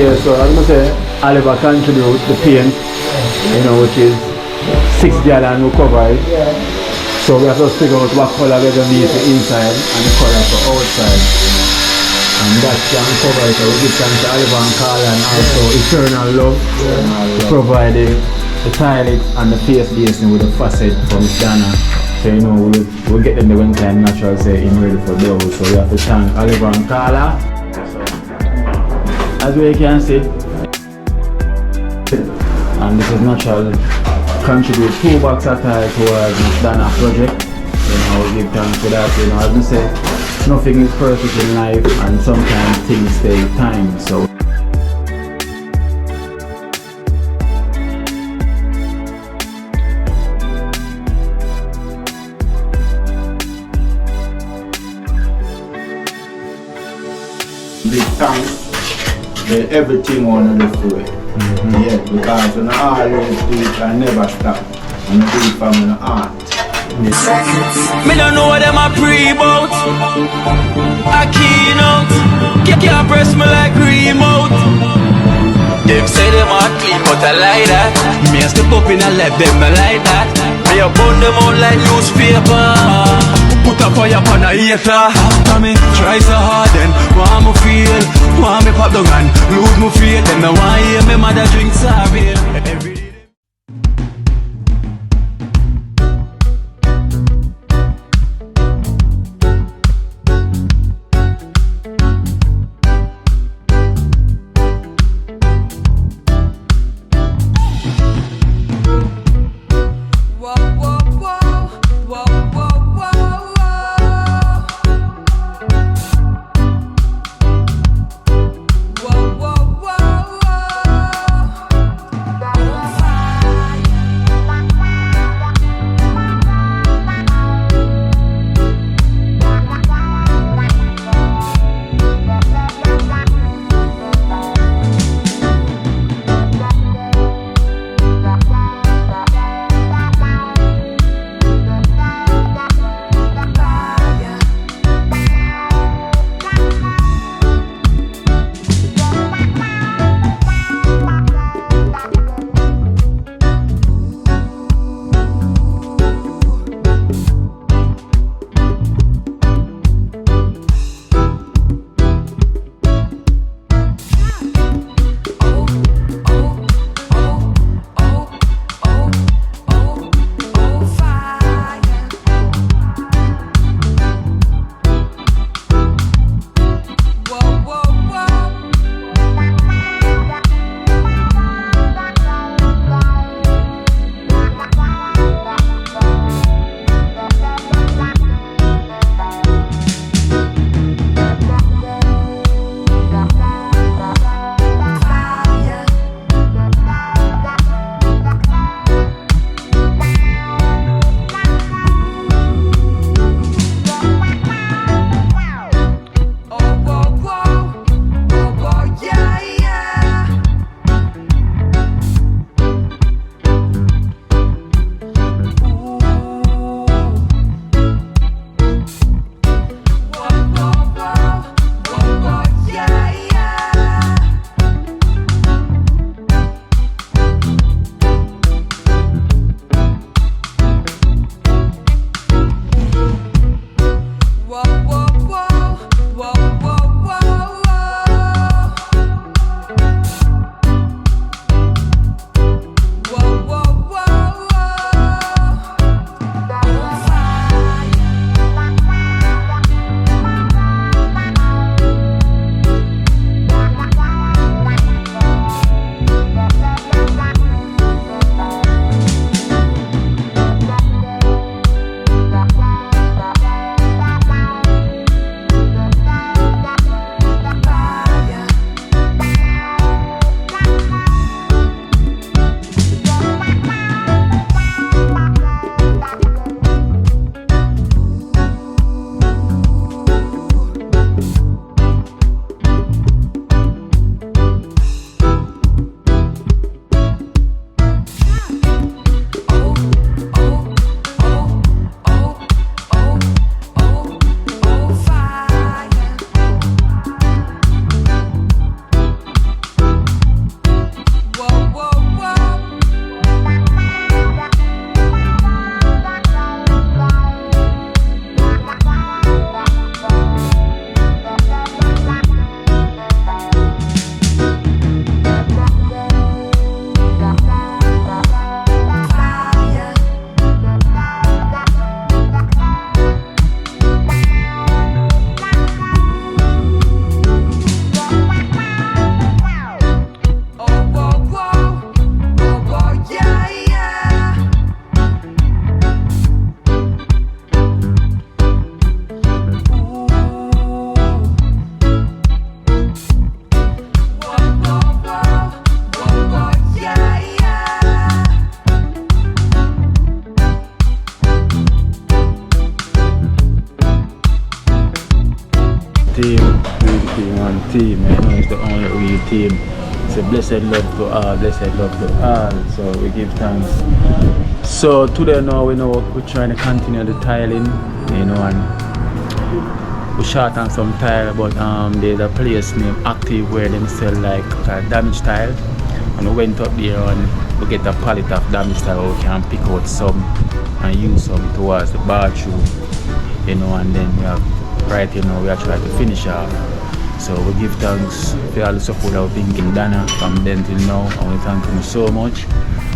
Yeah, so I'm gonna say Oliver contribute the paint, you know, which is 6 gallon we cover it. So we have to figure out what color we're gonna use for inside and the color for outside. And that can cover it. So we give thanks to Oliver and Carl and also Eternal Love to provide the toilet and the face basin with the faucet from DONNA. So you know we'll get them the one time natural say in ready for those. So we have to thank Oliver and Carla. As we can see, and this is natural contribute 2 bucks a tile towards this DONNA project. You know, we give thanks for that. You know, as we say, nothing is perfect in life and sometimes things take time. So big thanks. Everything on the free. Yeah, because when I always do it, I never stop. And I do it from my heart. Me don't know what them a pre about. A Kino, can't press me like remote. Them say them a clean, but I like that. Me a step up in a left, them I like that. Me a burn them out like newspaper. Put a fire upon a hater. After me, try so hard then want me feel, want me pop down and lose me faith. Them no want hear me mother drink sorry. Every day. team, you know, it's the only real team. It's a blessed love to all, blessed love to all. So we give thanks. So today now we know we're trying to continue the tiling, you know, and we shot on some tile, but there's a place named Active where they sell like damaged tile, and we went up there and we get a pallet of damaged tile. We can pick out some and use some towards the bathroom, you know, and then we have right, you know, we are trying to finish off. So we give thanks for all the support that we've been giving DONNA from then till now, and we thank him so much,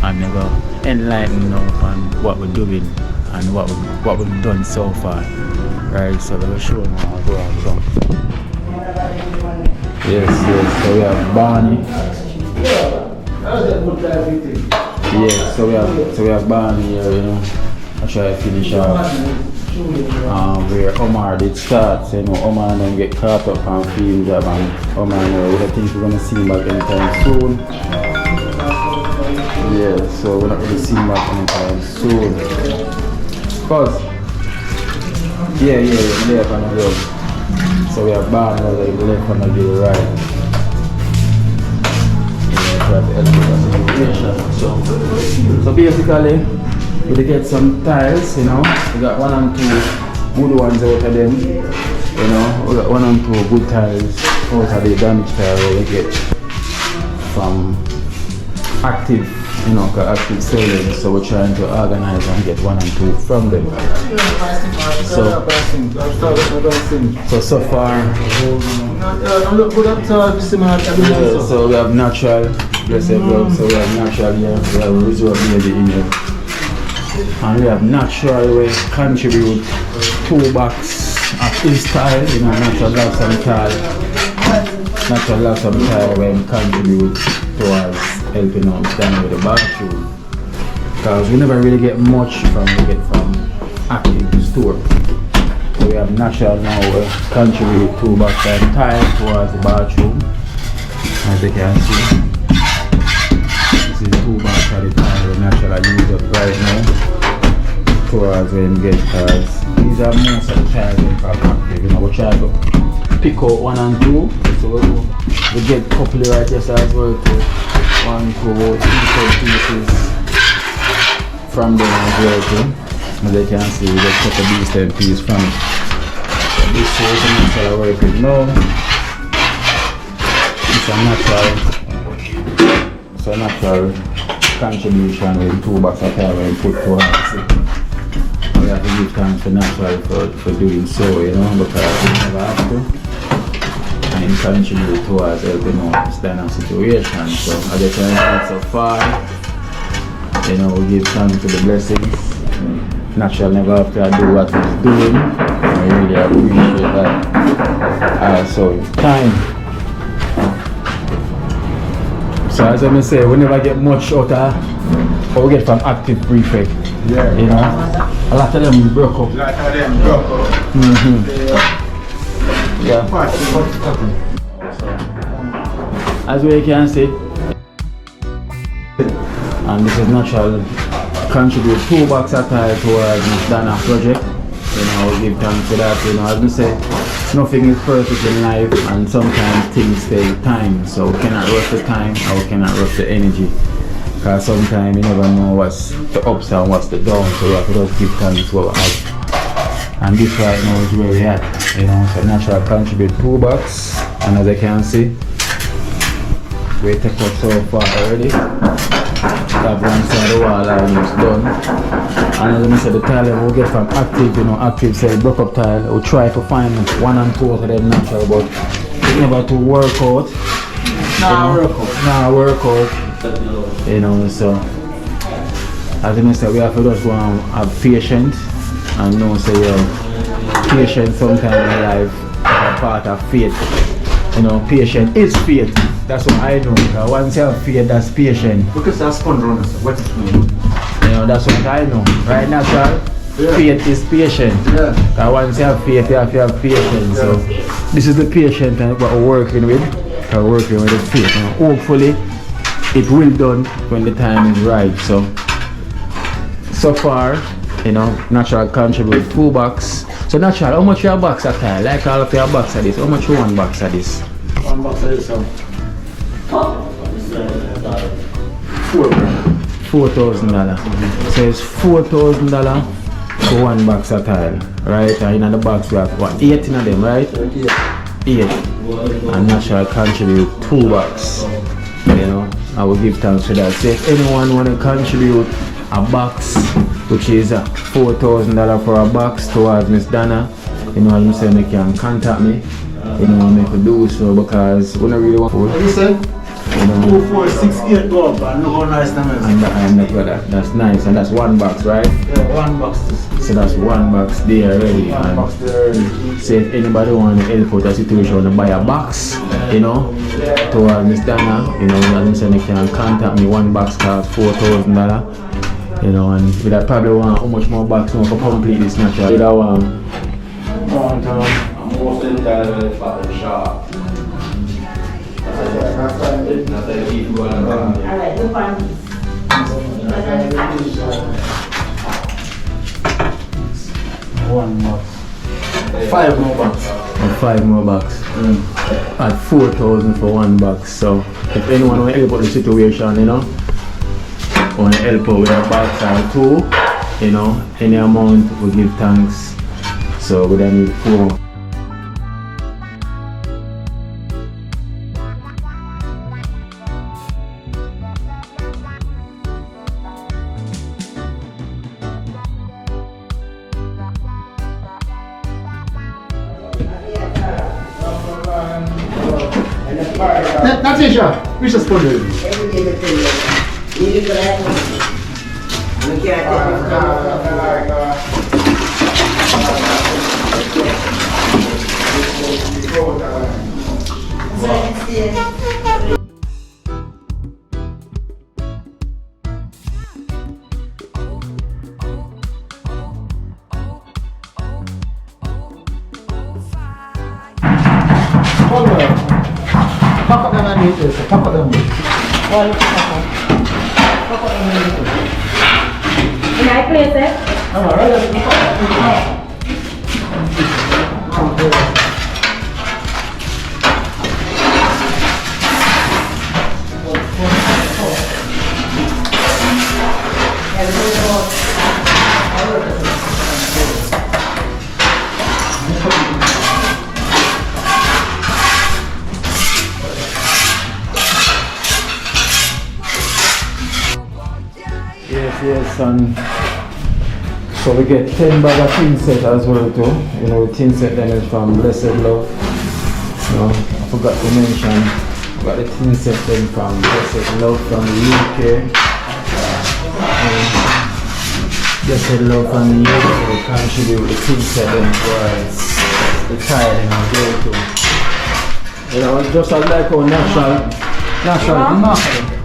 and we go enlighten you on what we're doing and what we've done so far. Right, so we'll show you how to go on. So. Yes, so we have Barney. Yes, so we have Barney here, you know. I'll try to finish off. Where Omar did start, you know, Omar then get caught up on field job, and Omar, you know, I think we're gonna see him back anytime soon. Yeah, so we're not gonna see him back anytime soon. Cause yeah, left and the road. So we have Barney like left and the right. Yeah, try to help with the situation. So basically we get some tiles, you know. We got 1 and 2 good ones out of them, you know. We got 1 and 2 good tiles out of the damaged tile we get from Active, you know, Active selling. So we're trying to organize and get 1 and 2 from them. So far, so we have natural, blessed love, so we have natural here, we have reserve here in here. And we have natural way contribute 2 box of this tile, you know, natural lots of tile. Natural lots of tile when contribute towards helping out stand with the bathroom. Because we never really get much from Active store. So we have natural now we contribute 2 box of tile towards the bathroom. As you can see. This is 2 box of the tile we naturally use up right now. Towards when get, because these are most of the tiles from Active, you know, we try to pick out 1 and 2, so we get a couple right here, so as well to 1, 2, 3 pieces from them as well too. As you can see, we just cut a decent piece from it. So this is the natural working now. It's a natural contribution with 2 boxes of tile when put towards it. We have to give thanks to natural for doing so, you know, because we never have to. And it contribute towards helping out stand up situation. So as you can see so far, you know, we give thanks to the blessings. Natural never have to do what he's doing. I really appreciate that. So time. So as I say, we never get much out of what we get from Active Prefect. Yeah. You know, a lot of them broke up. Yeah. As we can see, and this is natural contribute 2 boxes of tile towards this DONNA project. You know, we give thanks for that. You know, as we say, nothing is perfect in life, and sometimes things take time. So we cannot rush the time, or we cannot rush the energy. Because sometimes you never know what's the ups and what's the downs, so we have to just give thanks what we have. And this right now is where we're at, you know, so natural contribute 2 boxes, and as you can see, we take out so far already. That one side of the wall line is done. And as I said, the tile we'll get from Active, you know, Active say broke up tile, we'll try to find 1 and 2 of them natural, but it never to work out. Work out. You know, so as I said, we have to just go and have patience and know say patience sometimes in life is a part of faith. You know, patience is faith. That's what I know. Because once you have faith, that's patience. Because that's fun runners, what it means. You know, that's what I know. Right now, sir, faith is patience. Yeah. Because once you have faith, you have to have patience. So this is the patience and what we're working with. We're working with the faith. You know, hopefully it will done when the time is right. So far, you know, natural contribute 2 boxes. So natural, how much your box of tile? Like all of your box of this, how much you 1 box of this? one box of this. $4,000. So it's $4,000 for one box of tile, right? And in the box we have what, 8 in them, right? 8. And Natural contribute 2 box. You know, I will give thanks for that. So if anyone want to contribute a box, which is $4,000 for a box towards Miss Donna, you know, I'm saying they can contact me. You know, I can do so because we don't really want to. What you say? 2468 go up and look how nice that is. And that's nice, and that's one box, right? Yeah, one box. So that's one box there already. One box there already. So if anybody want to help out a situation to buy a box, you know, towards Miss Donna, you know, I'm saying they can contact me. One box costs $4,000. You know, and we probably want how much more box for complete this natural. We don't want most entirely for the shop. That's the people going around. Alright, look on this. One box. 5 more box. and 5 more bucks. At 4,000 for one box. So if anyone want to help out the situation, you know, want to help out with a box or 2, you know, any amount we give thanks. So we don't need 4. Natasha, which is for you? Every day they tell you. You need to like me. You can't take Pack up them and eat this. Pack up them. In my place, eh? Yes, and so we get 10 bag of tin set as well too. You know, the tin set then is from Blessed Love. You know, I forgot to mention, we got the tin set then from Blessed Love from the UK. Blessed Love from the UK, we contribute the tin set then towards the tile and our go to. You know, just like our natural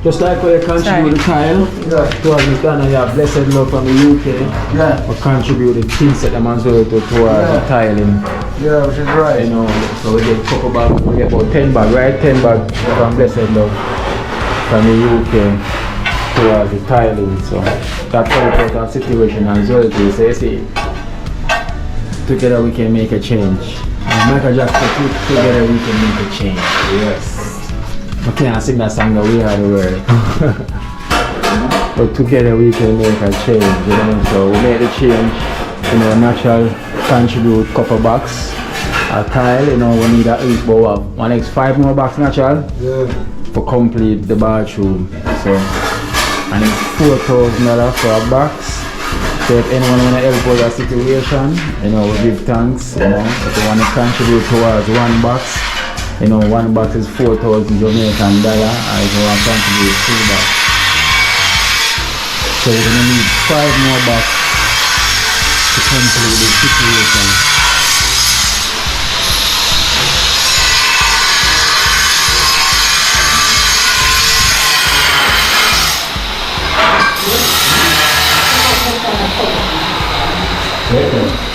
just like we contribute the tile towards the Ghana, you have Blessed Love from the UK. Yeah. We contribute the tin set them as well towards the tiling. Yeah, which is right. You know, so we get a couple bags, we get about 10 bags, right? 10 bags from Blessed Love from the UK towards the tiling. So that helps out our situation as well too. So you see, together we can make a change. Michael Jackson, together we can make a change. Yes. I can't sing that song that we had the word. But together we can make a change, you know. So we make the change, you know, natural contribute couple box, a tile, you know, we need at least about 5 more box natural for complete the bathroom. So and it's $4,000 for a box. So if anyone wanna help with that situation, you know, we give thanks, you know, if you wanna contribute towards one box. You know, one box is 4,000 Jamaican dollar, and if you want to contribute 2 box. So we're gonna need 5 more box to complete the situation.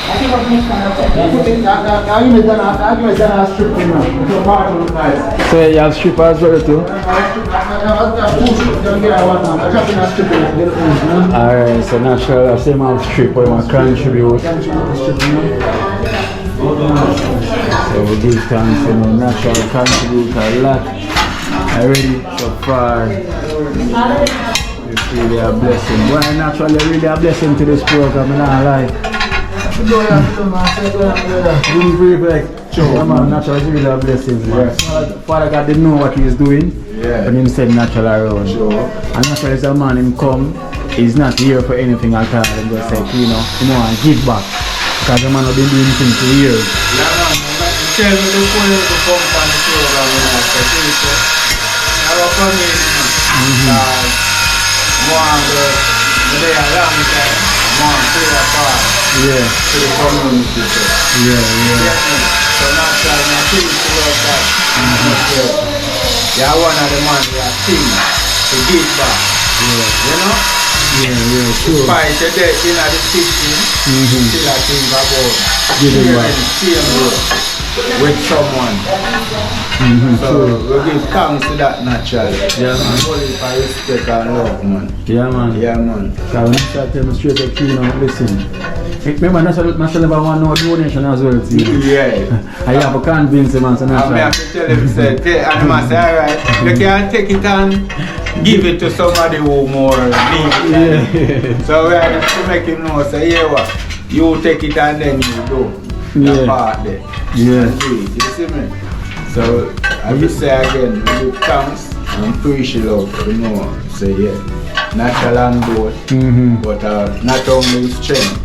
I think what makes one of them. So you have strip as well too? Alright, so natural, same amount of strip where you contribute. So we give thanks, you know, natural contribute a lot already so far. It's really a blessing. Well, naturally really a blessing to this program, I'm not lie. Didn't breathe like man, natural is really a blessing, man. Father God didn't know what he's doing. Yeah. When he said natural around. Sure. And natural is a man, him come, he's not here for anything at all. He just say, you know, and give back. Because the man has been doing things for years. Yeah, man. Tell me the phone to come on the program and I say, I was coming more the long time, more play a part to the community. So naturally, I think to love that. Yeah, one of the man that think to give back. You know? Sure. Despite the death in the system, still I think about Giving back. same with someone. So we give thanks to that naturally. Yeah, man. Only for respect and love, man. Yeah, man. Yeah, man. So when I start telling me straight to Kino, listen. Remember, natural never want no donation as well, see? Yeah. I have to convince him, man. So I have to tell him, say, and I say, alright, you can take it and give it to somebody who more need it. So we have to make him know, say, yeah, what? You take it and then you do the part there. Yeah. You see me? So I will say again, we give thanks and appreciate love, you know. Say yeah, natural and both, but not only strength,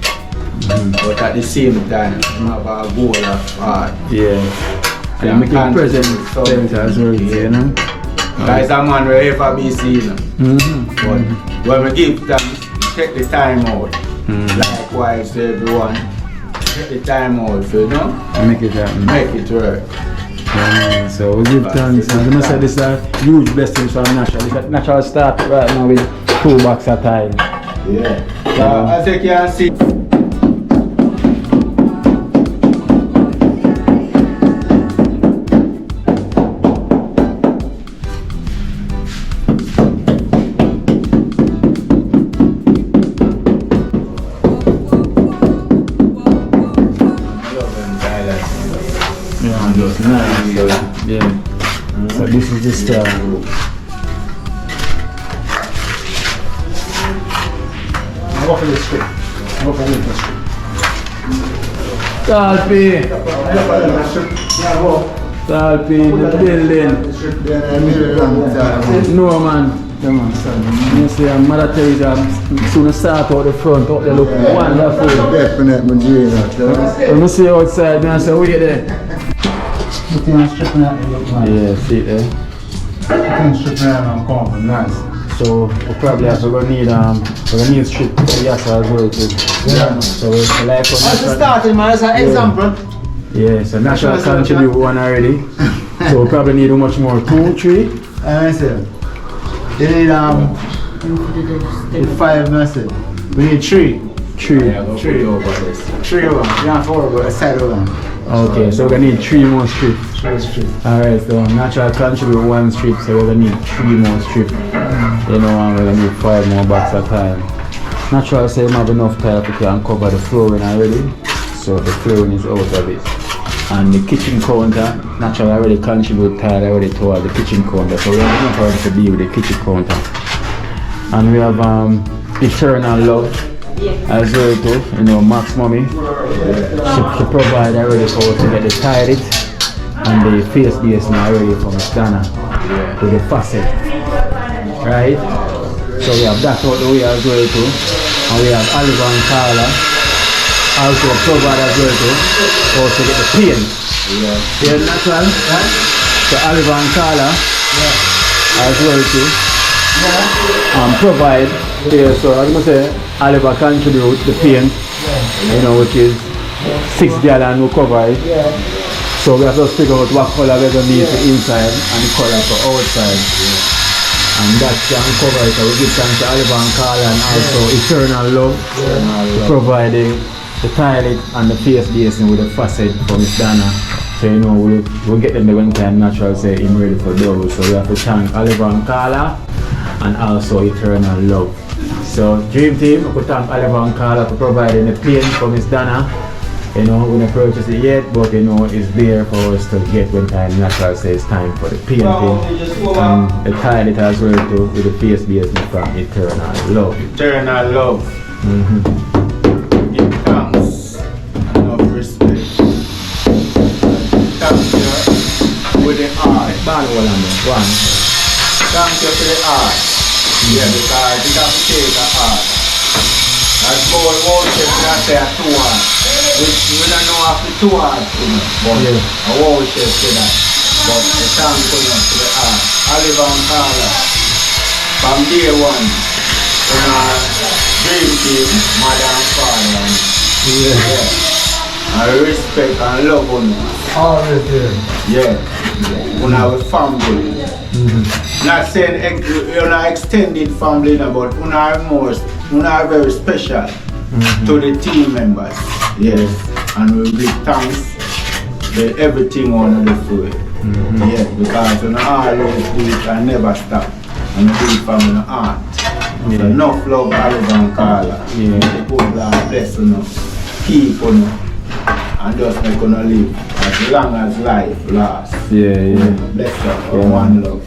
but at the same time, we have a goal of heart. Yeah. And make it present as well, you know. Guys, a man will ever be seen. But when we give thanks, we take the time out. Likewise to everyone. Take the time out, you know? Make it happen. Make it work. Yeah, so we give thanks. As I said, this is a huge blessing from Natural. It's a natural start right now with 2 bucks a time. Yeah. So as you can see, so this is the start. walk in the street. Walk in the street. Salpi! Salpi in the building. No man. You see, Mother Teresa soon start out the front, out there look wonderful. Definitely, Majina. When you see outside, I say, wait there. Yeah, see there. So we probably have to need strip yes as well too. Yeah. So we like As a starting man, as an example. Yeah, so natural contribute one already. So we probably need much more 2, 3. I say, you need 5 message. We need 3. 3. Yeah, go put it over this. 3 of them. Not 4, but a side of them. Okay, so we're gonna need 3 more strips. 3 strips. Alright, so natural contribute 1 strip, so we're gonna need 3 more strips. You know, and we're gonna need 5 more bucks at a time. Natural say we have enough tile to can cover the flooring already. So the flooring is out of it. And the kitchen counter, natural already contribute tile already toward the kitchen counter. So we have enough already to deal with the kitchen counter. And we have eternal love as well too, you know, Max mommy. She provide already for us to get the tile it and the face base now already from Donna to the facet. Right? So we have that out the way as well too. And we have Oliver and Carla also provide as well too. Also get the paint. Yeah, natural. So Oliver and Carla as well too. Provide. Yeah, so as I say, Oliver contribute the paint, you know, which is 6 gallon will cover it. So we have to figure out what color we're going to need for inside and the color for outside. And that can cover it. So we give thanks to Oliver and Carla and also Eternal Love to provide the tile and the face basin with the facet for Miss Donna. So you know we'll get them the one time natural say him ready for those. So we have to thank Oliver and Carla and also Eternal Love. So Dream Team, we could thank Oliver and Carla for providing the paint for Miss Donna You know, we don't purchase it yet, but you know, it's there for us to get when time natural says time for the painting and the tile it as well too with the face basement from Eternal Love. Eternal love. Give thanks and enough respect. Thank you with the art. One. Thank you for the art. Yeah, because it has to take the art. As Paul worship, we have to say a 2 art. We don't know after 2 art, you know, but I worship to that. But the thank you to the art. Oliver and Carla, from day one, in our dream team, mother and father. Yeah. I respect and love on you. Always there. Yeah. When I was family. Not saying you're not extended family, but when are very special to the team members. Yes. And we give thanks for everything on the food. Yeah, because we always do it and never stop. And we do it from the heart. So enough love, Oliver and Carla. The good Lord bless you, keep you, and just make you live as long as life lasts. Bless you, one love.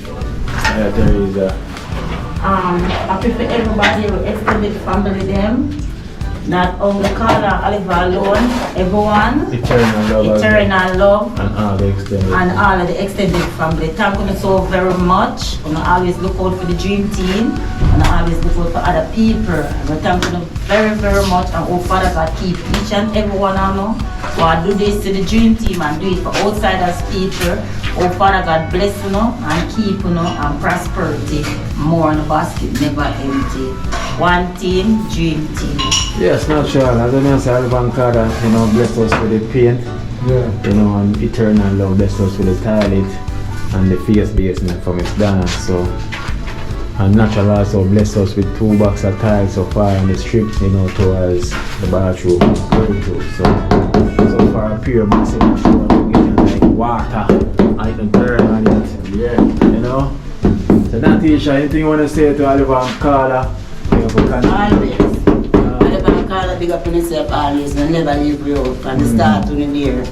There is a I prefer everybody who extended family them. Not only Carla, Oliver alone, everyone. Eternal love. And all the extended. And all of the extended family. Thank you so very much. And I always look out for the dream team. And I always look out for other people. And thank you very, very much. And oh Father God, keep each and every one I know. So I do this to the dream team and do it for outsiders people. Oh Father God, bless you know, and keep you know, and prosperity. More in the basket, never empty. One team, dream team. Yes, natural. As I say, Alvan Carter, you know, bless us with the paint. You know, and Eternal Love bless us with the toilet and the face basement from its DONNA. So, and Natural also bless us with 2 boxes of tiles so far in the strip, you know, towards the bathroom. So far, a pure box in the show, we're getting like water. I can turn on it. You know. So, Natisha, anything you want to say to Oliver and Carla? Always. Carla, big up on yourself always, and never leave you out from the start to the near.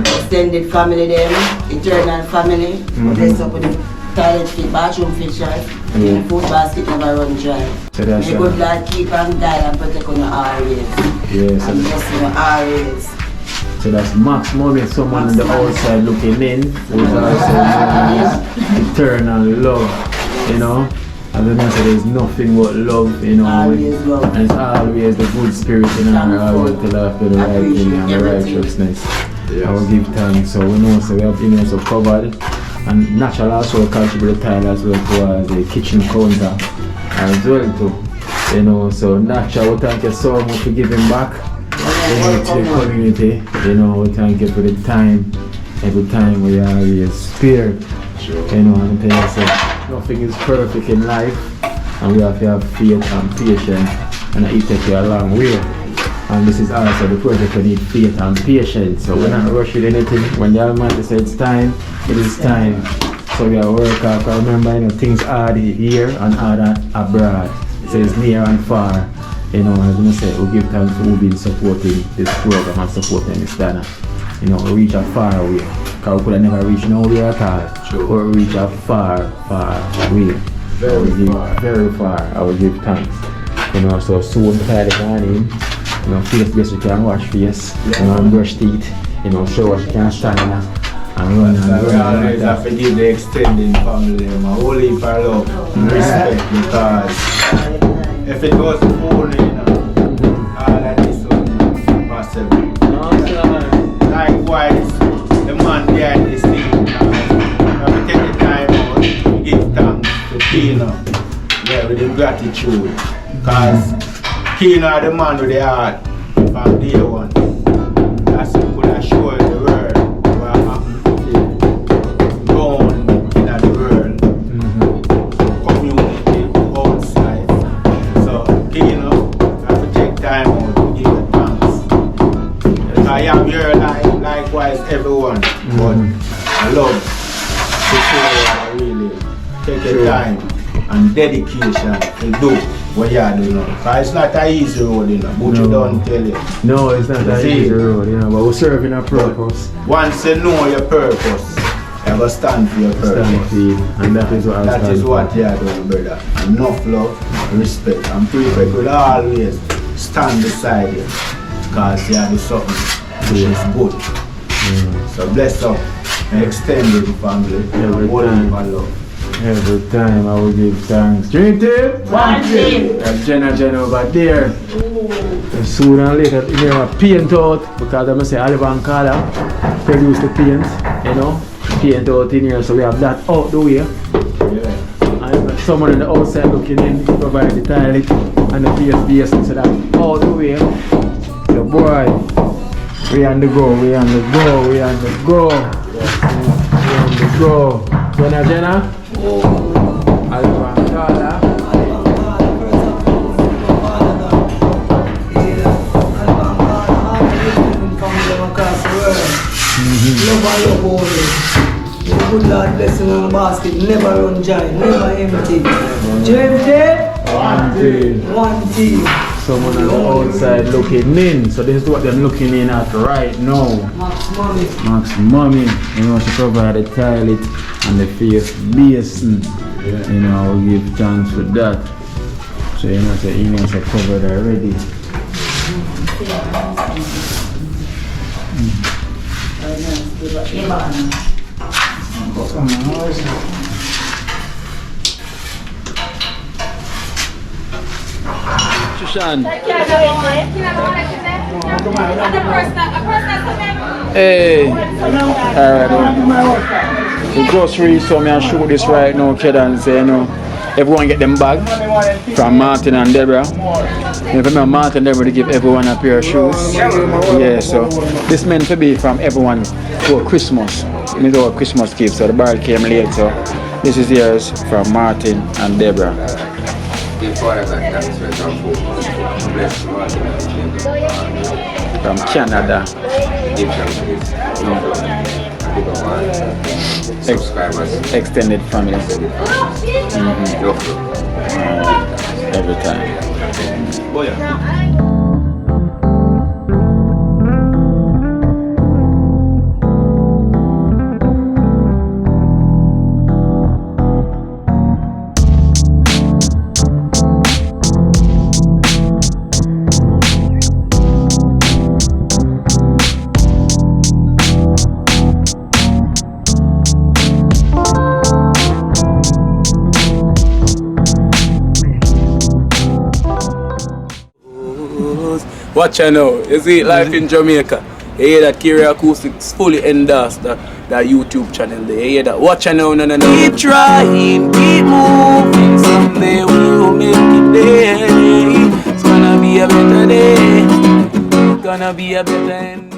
Extended family them, eternal family, bless up with the toilet fit, bathroom fixtures, the food basket never run dry. So that's may good Lord keep and guide and protect on you always. Yes. And bless you always. So that's Max Money, someone on the outside looking in, who's also eternal love, you know. As I said, there's nothing but love, you know, always love. And it's always the good spirit in our heart to laugh with the right thing and the righteousness. I will give thanks. So we know, so we have, you know, so covered. And Natural also contribute tile as well towards the kitchen counter as well too. You know, so Natural, we thank you so much for giving back, you know, to the community. You know, we thank you for the time, every time we are always spared. You know, and tell us that nothing is perfect in life, and we have to have faith and patience, and it takes you a long way. And this is also the project we need faith and patience. So we're not rushing anything. When the Almighty says it's time, it is time. So we are working hard. Remember, you know, things are here and are abroad. It says near and far. You know, as I said, we give thanks to who been supporting this program and supporting this DONNA. You know, we reach a far away. Because we could have never reached nowhere at all. True. But we reach a far, far away. Very far. I will give thanks. You know, so soon before the morning, you know, face best you can wash face, you know, and brush teeth, you know, shower you can stand and run and run. We always have to give the extended family a whole heap of love and respect, because if it was only, you know, all of this would be possible. Likewise, the man behind this thing, have to take the time out to give thanks to Kino, yeah, with the gratitude, because Kino are the man with the heart from day one. That's who could have shown the world what happened down in the world, community, outside. So Kino have to take time out to give the thanks. I am here likewise everyone, but I love to show you really take your time and dedication to do what you are doing now. Because it's not an easy road, you know, but you don't tell you. No, it's not an easy road, you know, but we're serving a purpose. Once you know your purpose, you have to stand for your purpose. Stand for it, and that is what That is what you are doing, brother. Enough love, respect, and people will always stand beside you because you are doing something which is good. So bless up and extended family. Every time I will give thanks. Dream team? One team. Jenna over there. And sooner or later, you know, paint out because I'm say Oliver and Carla produce the paint, you know, paint out in here. So we have that out the way. And someone on the outside looking in, provide the toilet and the PS so that all the way. So boy, we on the go, we on the go, we on the go. We on the go. Jenna? Oliver and Carla. Never love only. The good Lord blessing on the basket, never run dry, never empty. One team. Someone on the outside looking in, so this is what they're looking in at right now. Max Mommy, you know, she provided the toilet and the face basin. You know, I'll give thanks for that. So you know, the emails are covered already. Shushan. Hey. Alright. The grocery, so me I show this right now, kid, and say, you know, everyone get them bag from Martin and Deborah. If I Martin and Deborah to give everyone a pair of shoes. Yeah, so this meant to be from everyone for Christmas. We do a Christmas gift, so the barrel came late, so this is yours from Martin and Deborah. From Canada. Extended family. Every time. Watch out now, you see life in Jamaica. You hear that Kiri Acoustics fully endorsed that YouTube channel there. You hear that? Watch out now, no. Keep trying, keep moving. Someday we'll make it there. It's gonna be a better day. It's gonna be a better end.